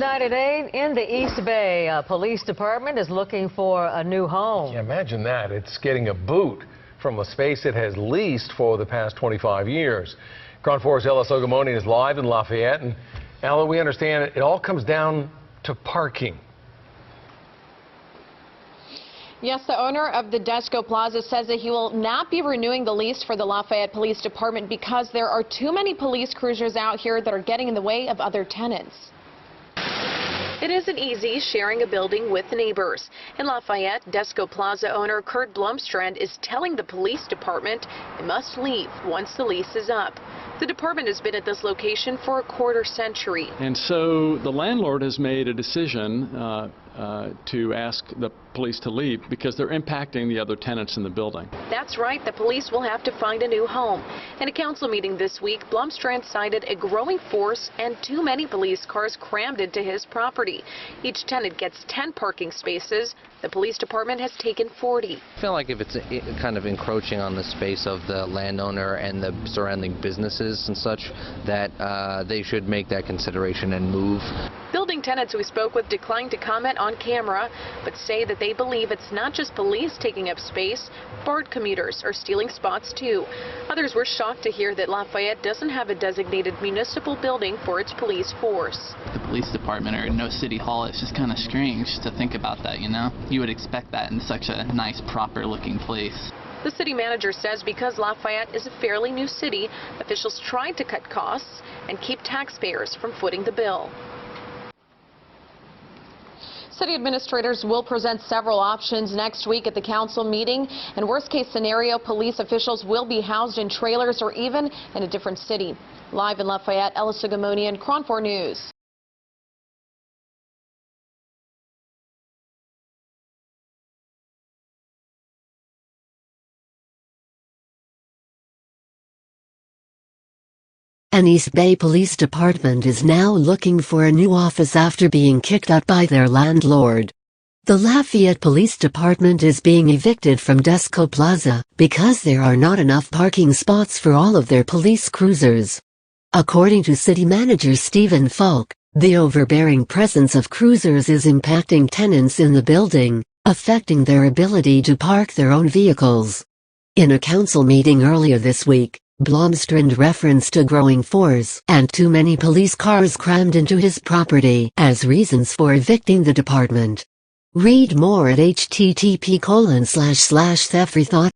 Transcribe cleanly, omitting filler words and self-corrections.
Night at 8 in the East Bay. A police department is looking for a new home. Yeah, imagine that. It's getting a boot from a space it has leased for the past 25 years. KRON 4's Ella Sogomoni is live in Lafayette. And Ella, we understand it all comes down to parking. Yes, the owner of the Desco Plaza says that he will not be renewing the lease for the Lafayette Police Department because there are too many police cruisers out here that are getting in the way of other tenants. It isn't easy sharing a building with neighbors. In Lafayette, Desco Plaza owner Kurt Blomstrand is telling the police department they must leave once the lease is up. The department has been at this location for a quarter century. And so the landlord has made a decision to ask the police to leave because they're impacting the other tenants in the building. That's right, the police will have to find a new home. In a council meeting this week, Blomstrand cited a growing force and too many police cars crammed into his property. Each tenant gets 10 parking spaces. The police department has taken 40. I feel like if it's kind of encroaching on the space of the landowner and the surrounding businesses and such, that they should make that consideration and move. Building tenants we spoke with declined to comment on camera, but say that they believe it's not just police taking up space, BART commuters are stealing spots too. Others were shocked to hear that Lafayette doesn't have a designated municipal building for its police force. The police department or no city hall, it's just kind of strange to think about that, you know? You would expect that in such a nice, proper looking place. The city manager says because Lafayette is a fairly new city, officials tried to cut costs and keep taxpayers from footing the bill. City administrators will present several options next week at the council meeting. In worst case scenario, police officials will be housed in trailers or even in a different city. Live in Lafayette, Ella Sogomoni, KRON 4 News. An East Bay Police Department is now looking for a new office after being kicked out by their landlord. The Lafayette Police Department is being evicted from Desco Plaza because there are not enough parking spots for all of their police cruisers. According to City Manager Stephen Falk, the overbearing presence of cruisers is impacting tenants in the building, affecting their ability to park their own vehicles. In a council meeting earlier this week, Blomstrand referenced a growing force and too many police cars crammed into his property as reasons for evicting the department. Read more at http://thefreethought